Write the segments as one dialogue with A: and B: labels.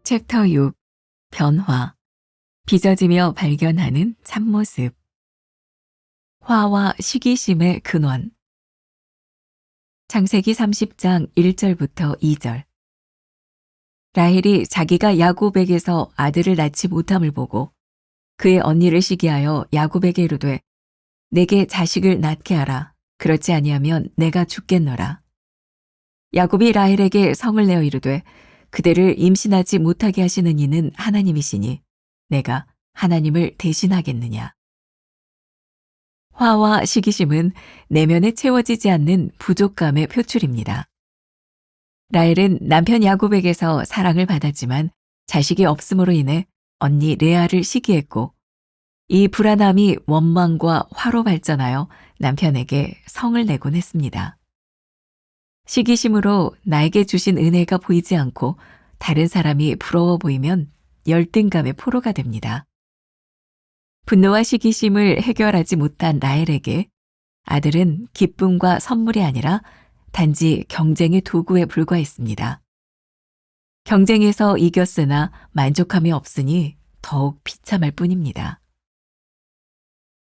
A: 챕터 6 변화 빚어지며 발견하는 참모습 화와 시기심의 근원 창세기 30장 1절부터 2절 라헬이 자기가 야곱에게서 아들을 낳지 못함을 보고 그의 언니를 시기하여 야곱에게 이르되 내게 자식을 낳게 하라. 그렇지 아니하면 내가 죽겠노라. 야곱이 라헬에게 성을 내어 이르되 그대를 임신하지 못하게 하시는 이는 하나님이시니 내가 하나님을 대신하겠느냐. 화와 시기심은 내면에 채워지지 않는 부족감의 표출입니다. 라헬은 남편 야곱에게서 사랑을 받았지만 자식이 없음으로 인해 언니 레아를 시기했고 이 불안함이 원망과 화로 발전하여 남편에게 성을 내곤 했습니다. 시기심으로 나에게 주신 은혜가 보이지 않고 다른 사람이 부러워 보이면 열등감의 포로가 됩니다. 분노와 시기심을 해결하지 못한 라헬에게 아들은 기쁨과 선물이 아니라 단지 경쟁의 도구에 불과했습니다. 경쟁에서 이겼으나 만족함이 없으니 더욱 비참할 뿐입니다.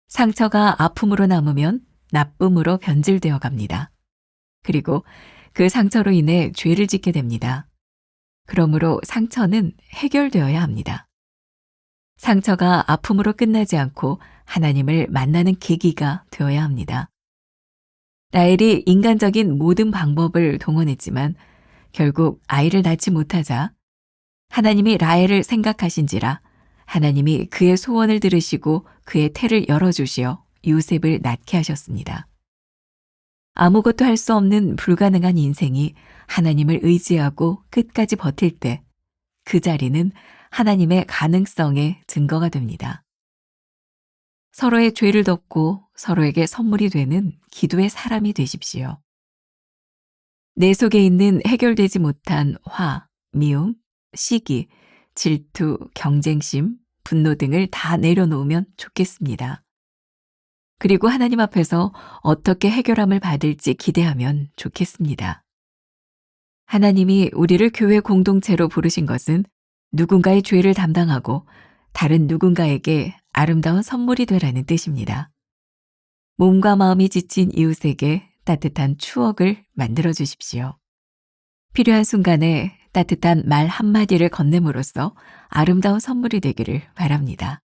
A: 상처가 아픔으로 남으면 나쁨으로 변질되어 갑니다. 그리고 그 상처로 인해 죄를 짓게 됩니다. 그러므로 상처는 해결되어야 합니다. 상처가 아픔으로 끝나지 않고 하나님을 만나는 계기가 되어야 합니다. 라헬이 인간적인 모든 방법을 동원했지만 결국 아이를 낳지 못하자 하나님이 라헬을 생각하신지라 하나님이 그의 소원을 들으시고 그의 태를 열어주시어 요셉을 낳게 하셨습니다. 아무것도 할 수 없는 불가능한 인생이 하나님을 의지하고 끝까지 버틸 때 그 자리는 하나님의 가능성의 증거가 됩니다. 서로의 죄를 덮고 서로에게 선물이 되는 기도의 사람이 되십시오. 내 속에 있는 해결되지 못한 화, 미움, 시기, 질투, 경쟁심, 분노 등을 다 내려놓으면 좋겠습니다. 그리고 하나님 앞에서 어떻게 해결함을 받을지 기대하면 좋겠습니다. 하나님이 우리를 교회 공동체로 부르신 것은 누군가의 죄를 담당하고 다른 누군가에게 아름다운 선물이 되라는 뜻입니다. 몸과 마음이 지친 이웃에게 따뜻한 추억을 만들어 주십시오. 필요한 순간에 따뜻한 말 한마디를 건넴으로써 아름다운 선물이 되기를 바랍니다.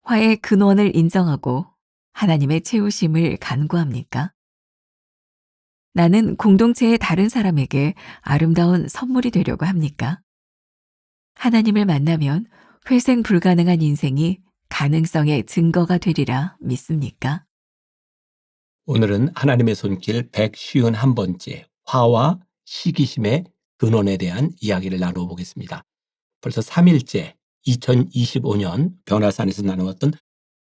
A: 화의 근원을 인정하고 하나님의 채우심을 간구합니까? 나는 공동체의 다른 사람에게 아름다운 선물이 되려고 합니까? 하나님을 만나면 회생 불가능한 인생이 가능성의 증거가 되리라 믿습니까?
B: 오늘은 하나님의 손길 151번째 화와 시기심의 근원에 대한 이야기를 나누어 보겠습니다. 벌써 3일째 2025년 변화산에서 나누었던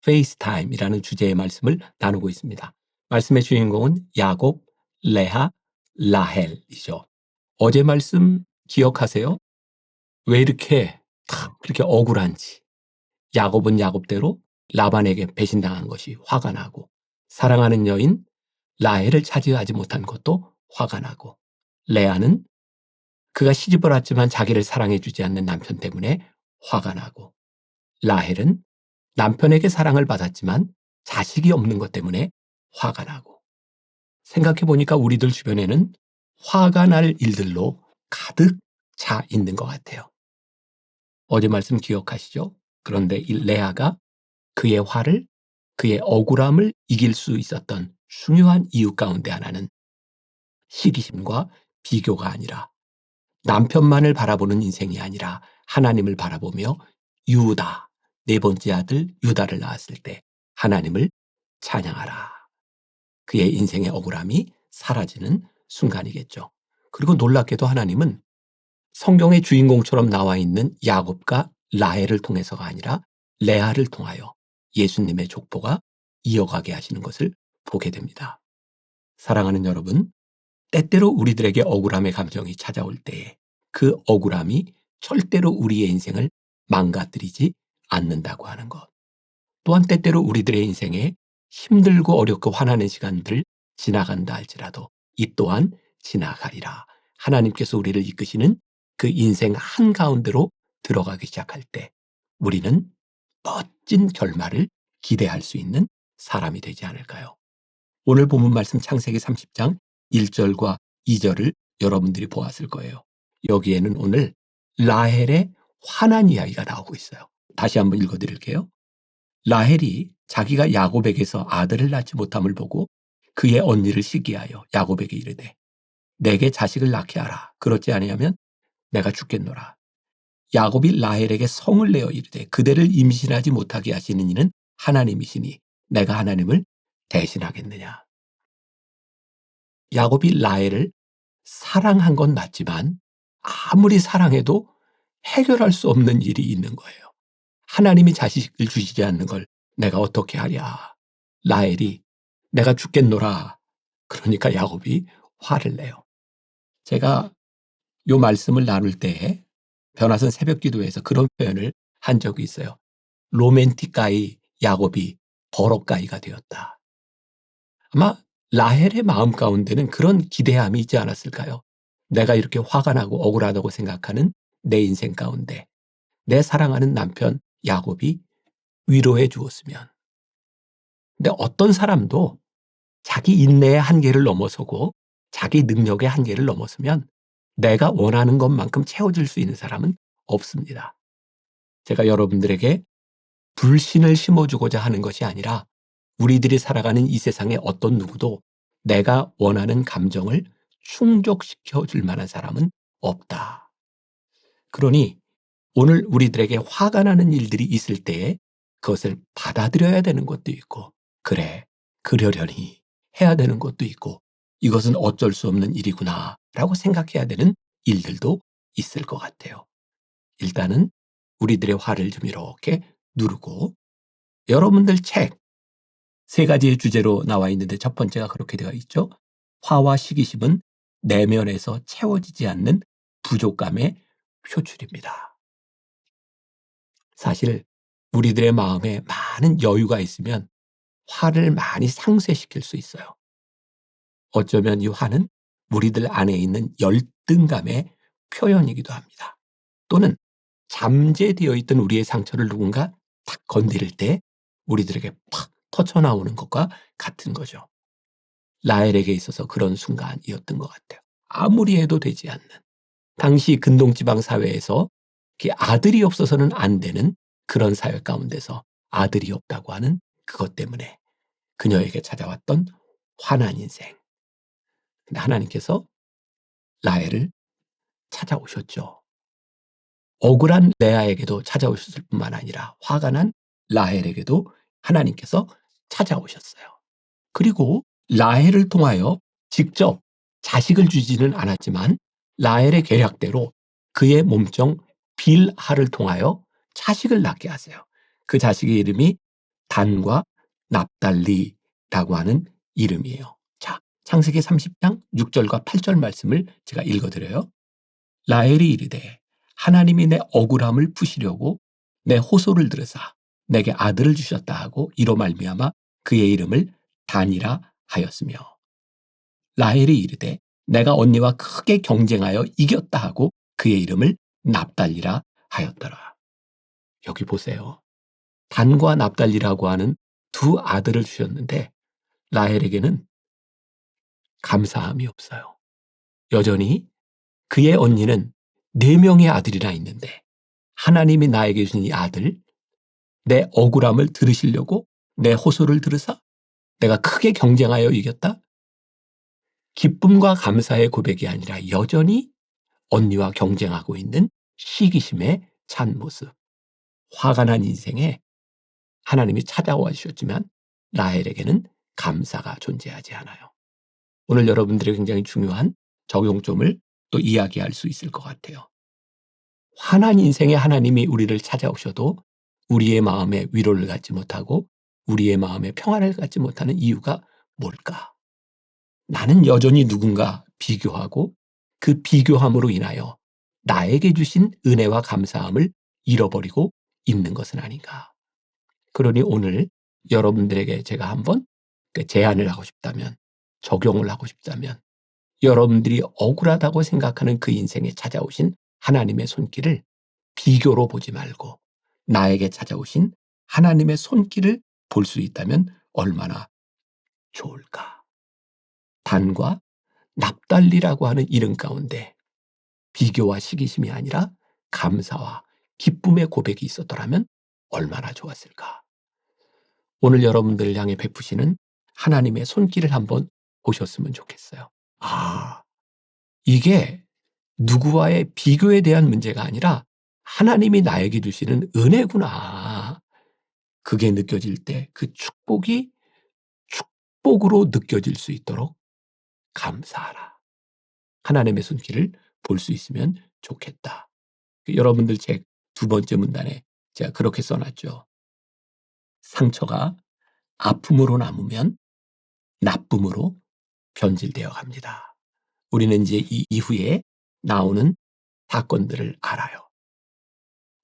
B: 페이스타임이라는 주제의 말씀을 나누고 있습니다. 말씀의 주인공은 야곱, 레아, 라헬이죠. 어제 말씀 기억하세요? 왜 이렇게 그렇게 억울한지. 야곱은 야곱대로 라반에게 배신당한 것이 화가 나고 사랑하는 여인 라헬을 차지하지 못한 것도 화가 나고 레아는 그가 시집을 왔지만 자기를 사랑해주지 않는 남편 때문에 화가 나고 라헬은 남편에게 사랑을 받았지만 자식이 없는 것 때문에 화가 나고 생각해보니까 우리들 주변에는 화가 날 일들로 가득 차 있는 것 같아요. 어제 말씀 기억하시죠? 그런데 이 레아가 그의 화를, 그의 억울함을 이길 수 있었던 중요한 이유 가운데 하나는 시기심과 비교가 아니라 남편만을 바라보는 인생이 아니라 하나님을 바라보며 유다, 네 번째 아들 유다를 낳았을 때 하나님을 찬양하라. 그의 인생의 억울함이 사라지는 순간이겠죠. 그리고 놀랍게도 하나님은 성경의 주인공처럼 나와 있는 야곱과 라헬을 통해서가 아니라 레아를 통하여 예수님의 족보가 이어가게 하시는 것을 보게 됩니다. 사랑하는 여러분, 때때로 우리들에게 억울함의 감정이 찾아올 때에 그 억울함이 절대로 우리의 인생을 망가뜨리지 않는다고 하는 것. 또한 때때로 우리들의 인생에 힘들고 어렵고 화나는 시간들 지나간다 할지라도 이 또한 지나가리라. 하나님께서 우리를 이끄시는 그 인생 한가운데로 들어가기 시작할 때 우리는 멋진 결말을 기대할 수 있는 사람이 되지 않을까요? 오늘 본문 말씀 창세기 30장 1절과 2절을 여러분들이 보았을 거예요. 여기에는 오늘 라헬의 화난 이야기가 나오고 있어요. 다시 한번 읽어드릴게요. 라헬이 자기가 야곱에게서 아들을 낳지 못함을 보고 그의 언니를 시기하여 야곱에게 이르되 내게 자식을 낳게 하라. 그렇지 아니하면 내가 죽겠노라. 야곱이 라헬에게 성을 내어 이르되 그대를 임신하지 못하게 하시는 이는 하나님이시니 내가 하나님을 대신하겠느냐. 야곱이 라헬을 사랑한 건 맞지만 아무리 사랑해도 해결할 수 없는 일이 있는 거예요. 하나님이 자식을 주시지 않는 걸 내가 어떻게 하랴. 라헬이 내가 죽겠노라. 그러니까 야곱이 화를 내요. 제가 요 말씀을 나눌 때에 변화선 새벽기도에서 그런 표현을 한 적이 있어요. 로맨틱가이 야곱이 버럭가이가 되었다. 아마 라헬의 마음 가운데는 그런 기대함이 있지 않았을까요? 내가 이렇게 화가 나고 억울하다고 생각하는 내 인생 가운데 내 사랑하는 남편 야곱이 위로해 주었으면. 근데 어떤 사람도 자기 인내의 한계를 넘어서고 자기 능력의 한계를 넘어서면 내가 원하는 것만큼 채워줄 수 있는 사람은 없습니다. 제가 여러분들에게 불신을 심어주고자 하는 것이 아니라 우리들이 살아가는 이 세상에 어떤 누구도 내가 원하는 감정을 충족시켜 줄 만한 사람은 없다. 그러니 오늘 우리들에게 화가 나는 일들이 있을 때에 그것을 받아들여야 되는 것도 있고, 그래, 그러려니 해야 되는 것도 있고, 이것은 어쩔 수 없는 일이구나 라고 생각해야 되는 일들도 있을 것 같아요. 일단은 우리들의 화를 좀 이렇게 누르고, 여러분들 책 3가지의 주제로 나와 있는데 첫 번째가 그렇게 되어 있죠. 화와 시기심은 내면에서 채워지지 않는 부족감의 표출입니다. 사실 우리들의 마음에 많은 여유가 있으면 화를 많이 상쇄시킬 수 있어요. 어쩌면 이 화는 우리들 안에 있는 열등감의 표현이기도 합니다. 또는 잠재되어 있던 우리의 상처를 누군가 탁 건드릴 때 우리들에게 팍 터쳐나오는 것과 같은 거죠. 라헬에게 있어서 그런 순간이었던 것 같아요. 아무리 해도 되지 않는. 당시 근동지방 사회에서 아들이 없어서는 안 되는 그런 사회 가운데서 아들이 없다고 하는 그것 때문에 그녀에게 찾아왔던 화난 인생. 근데 하나님께서 라헬을 찾아오셨죠. 억울한 레아에게도 찾아오셨을 뿐만 아니라 화가 난 라헬에게도 하나님께서 찾아오셨어요. 그리고 라헬을 통하여 직접 자식을 주지는 않았지만 라헬의 계략대로 그의 몸종 빌하를 통하여 자식을 낳게 하세요. 그 자식의 이름이 단과 납달리라고 하는 이름이에요. 자, 창세기 30장 6절과 8절 말씀을 제가 읽어드려요. 라헬이 이르되 하나님이 내 억울함을 푸시려고 내 호소를 들으사 내게 아들을 주셨다 하고 이로 말미암아 그의 이름을 단이라 하였으며 라헬이 이르되 내가 언니와 크게 경쟁하여 이겼다 하고 그의 이름을 납달리라 하였더라. 여기 보세요. 단과 납달리라고 하는 2 아들을 주셨는데 라헬에게는 감사함이 없어요. 여전히 그의 언니는 4명의 아들이나 있는데 하나님이 나에게 주신 이 아들, 내 억울함을 들으시려고 내 호소를 들으사 내가 크게 경쟁하여 이겼다? 기쁨과 감사의 고백이 아니라 여전히 언니와 경쟁하고 있는 시기심에 찬 모습. 화가 난 인생에 하나님이 찾아와 주셨지만 라헬에게는 감사가 존재하지 않아요. 오늘 여러분들의 굉장히 중요한 적용점을 또 이야기할 수 있을 것 같아요. 화난 인생에 하나님이 우리를 찾아오셔도 우리의 마음에 위로를 갖지 못하고 우리의 마음에 평안을 갖지 못하는 이유가 뭘까? 나는 여전히 누군가 비교하고 그 비교함으로 인하여 나에게 주신 은혜와 감사함을 잃어버리고 있는 것은 아닌가. 그러니 오늘 여러분들에게 제가 한번 제안을 하고 싶다면, 적용을 하고 싶다면 여러분들이 억울하다고 생각하는 그 인생에 찾아오신 하나님의 손길을 비교로 보지 말고 나에게 찾아오신 하나님의 손길을 볼 수 있다면 얼마나 좋을까. 단과 납달리라고 하는 이름 가운데 비교와 시기심이 아니라 감사와 기쁨의 고백이 있었더라면 얼마나 좋았을까. 오늘 여러분들을 향해 베푸시는 하나님의 손길을 한번 보셨으면 좋겠어요. 아, 이게 누구와의 비교에 대한 문제가 아니라 하나님이 나에게 주시는 은혜구나. 그게 느껴질 때 그 축복이 축복으로 느껴질 수 있도록 감사하라. 하나님의 손길을 볼 수 있으면 좋겠다. 여러분들 책 두 번째 문단에 제가 그렇게 써놨죠. 상처가 아픔으로 남으면 나쁨으로 변질되어 갑니다. 우리는 이제 이 이후에 나오는 사건들을 알아요.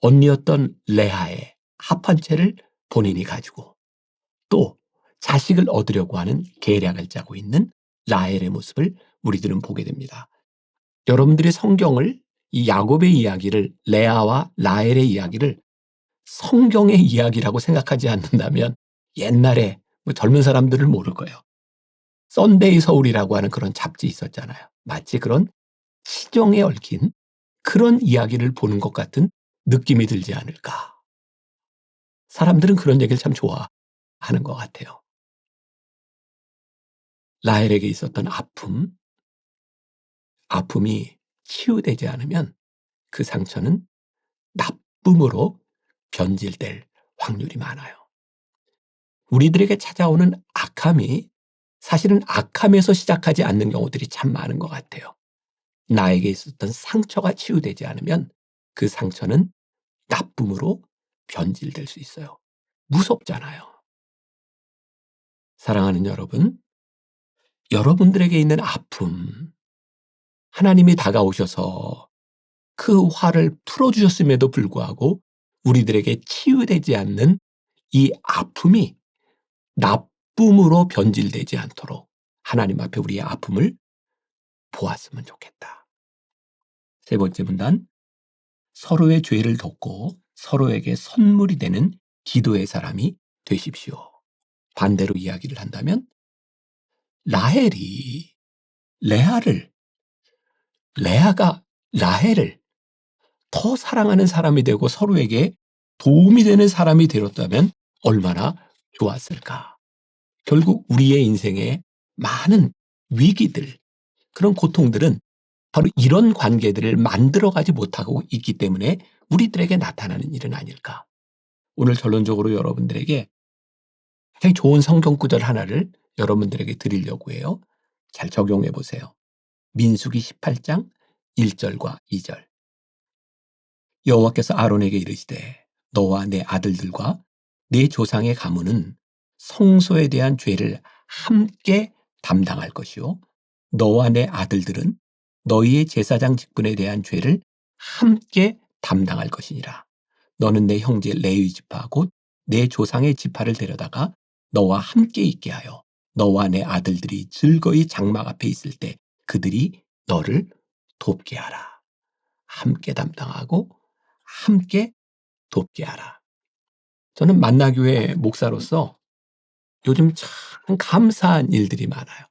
B: 언니였던 레아의 합한 채를 본인이 가지고 또 자식을 얻으려고 하는 계략을 짜고 있는 라헬의 모습을 우리들은 보게 됩니다. 여러분들이 성경을 이 야곱의 이야기를 레아와 라헬의 이야기를 성경의 이야기라고 생각하지 않는다면 옛날에 뭐 젊은 사람들을 모를 거예요. 썬데이 서울이라고 하는 그런 잡지 있었잖아요. 마치 그런 시정에 얽힌 그런 이야기를 보는 것 같은 느낌이 들지 않을까. 사람들은 그런 얘기를 참 좋아하는 것 같아요. 라헬에게 있었던 아픔이 치유되지 않으면 그 상처는 나쁨으로 변질될 확률이 많아요. 우리들에게 찾아오는 악함이 사실은 악함에서 시작하지 않는 경우들이 참 많은 것 같아요. 나에게 있었던 상처가 치유되지 않으면 그 상처는 나쁨으로 변질될 수 있어요. 무섭잖아요. 사랑하는 여러분, 여러분들에게 있는 아픔, 하나님이 다가오셔서 그 화를 풀어주셨음에도 불구하고 우리들에게 치유되지 않는 이 아픔이 나쁨으로 변질되지 않도록 하나님 앞에 우리의 아픔을 보았으면 좋겠다. 세 번째 문단, 서로의 죄를 돕고 서로에게 선물이 되는 기도의 사람이 되십시오. 반대로 이야기를 한다면 라헬이 레아가 라헬을 더 사랑하는 사람이 되고 서로에게 도움이 되는 사람이 되었다면 얼마나 좋았을까. 결국 우리의 인생에 많은 위기들, 그런 고통들은 바로 이런 관계들을 만들어가지 못하고 있기 때문에 우리들에게 나타나는 일은 아닐까. 오늘 결론적으로 여러분들에게 굉장히 좋은 성경 구절 하나를 여러분들에게 드리려고 해요. 잘 적용해 보세요. 민수기 18장 1절과 2절. 여호와께서 아론에게 이르시되 너와 내 아들들과 내 조상의 가문은 성소에 대한 죄를 함께 담당할 것이요 너와 내 아들들은 너희의 제사장 직분에 대한 죄를 함께 담당할 것이니라. 너는 내 형제 레위 지파 곧 내 조상의 지파를 데려다가 너와 함께 있게 하여 너와 내 아들들이 즐거이 장막 앞에 있을 때 그들이 너를 돕게 하라. 함께 담당하고 함께 돕게 하라. 저는 만나교회 목사로서 요즘 참 감사한 일들이 많아요.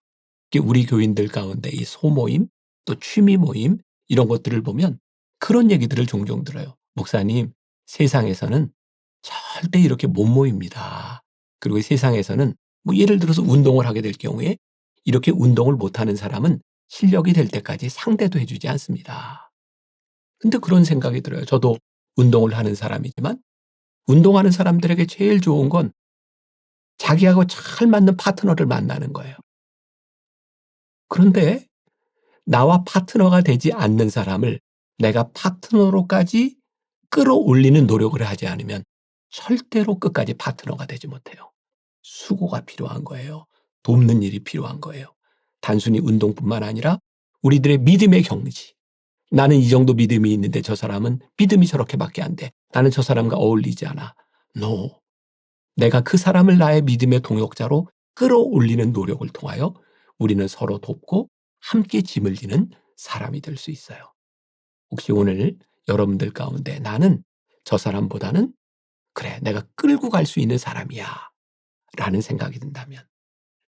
B: 우리 교인들 가운데 이 소모임, 또 취미 모임 이런 것들을 보면 그런 얘기들을 종종 들어요. 목사님, 세상에서는 절대 이렇게 못 모입니다. 그리고 세상에서는 뭐 예를 들어서 운동을 하게 될 경우에 이렇게 운동을 못하는 사람은 실력이 될 때까지 상대도 해주지 않습니다. 근데 그런 생각이 들어요. 저도 운동을 하는 사람이지만 운동하는 사람들에게 제일 좋은 건 자기하고 잘 맞는 파트너를 만나는 거예요. 그런데 나와 파트너가 되지 않는 사람을 내가 파트너로까지 끌어올리는 노력을 하지 않으면 절대로 끝까지 파트너가 되지 못해요. 수고가 필요한 거예요. 돕는 일이 필요한 거예요. 단순히 운동뿐만 아니라 우리들의 믿음의 경지. 나는 이 정도 믿음이 있는데 저 사람은 믿음이 저렇게밖에 안 돼. 나는 저 사람과 어울리지 않아. No. 내가 그 사람을 나의 믿음의 동역자로 끌어올리는 노력을 통하여 우리는 서로 돕고 함께 짐을 지는 사람이 될 수 있어요. 혹시 오늘 여러분들 가운데 나는 저 사람보다는 그래, 내가 끌고 갈 수 있는 사람이야 라는 생각이 든다면,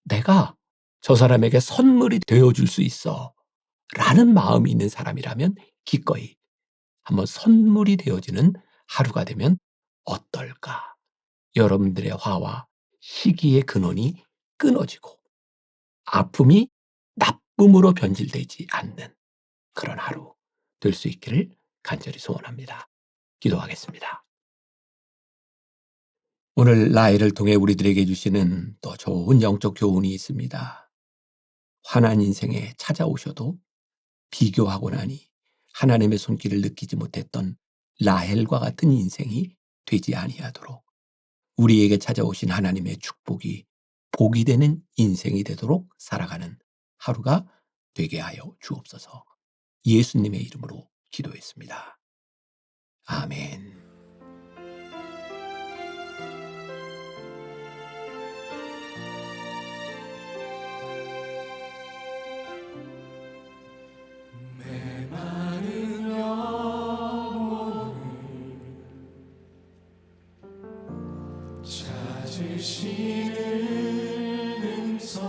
B: 내가 저 사람에게 선물이 되어줄 수 있어 라는 마음이 있는 사람이라면 기꺼이 한번 선물이 되어지는 하루가 되면 어떨까? 여러분들의 화와 시기의 근원이 끊어지고 아픔이 나쁨으로 변질되지 않는 그런 하루 될 수 있기를 간절히 소원합니다. 기도하겠습니다. 오늘 라헬을 통해 우리들에게 주시는 또 좋은 영적 교훈이 있습니다. 환난 인생에 찾아오셔도 비교하고 나니 하나님의 손길을 느끼지 못했던 라헬과 같은 인생이 되지 아니하도록, 우리에게 찾아오신 하나님의 축복이 복이 되는 인생이 되도록 살아가는 하루가 되게 하여 주옵소서. 예수님의 이름으로 기도했습니다. 아멘.
C: 메마른 영혼을 찾으시는 음성,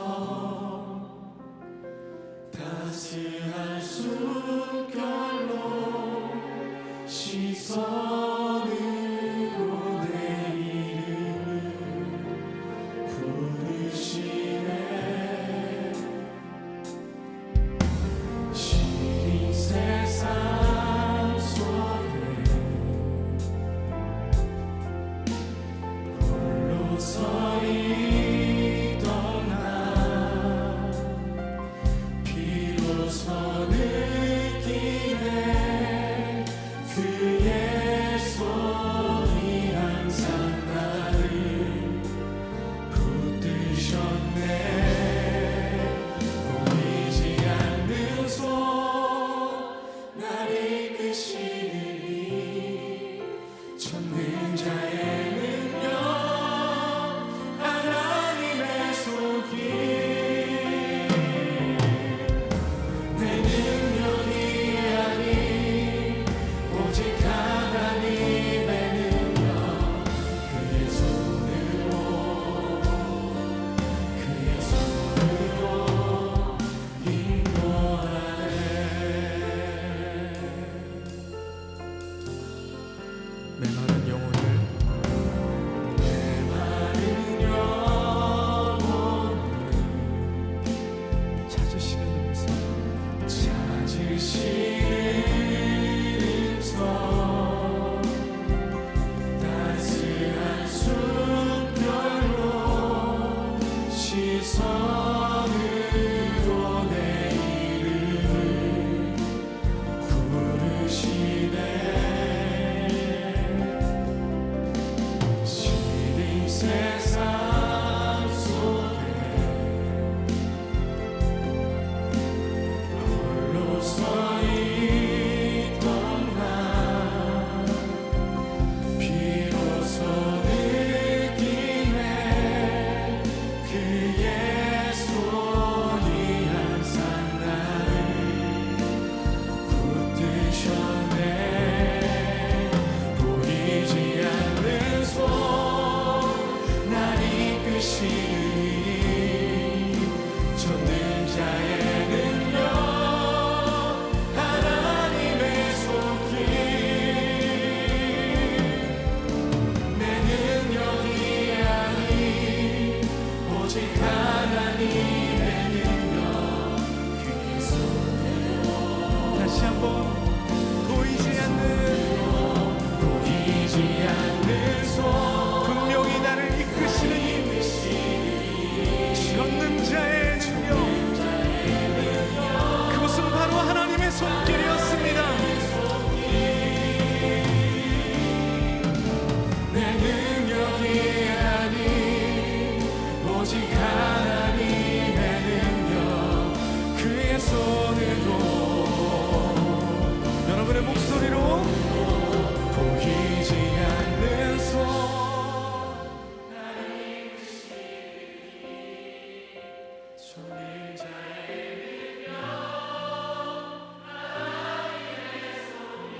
C: 따스한 숨결로 시선으로 내 이름을 부르시네. 시린 세상 속에 홀로 서 있던 나 비로소 느끼네 그의 손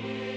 C: 이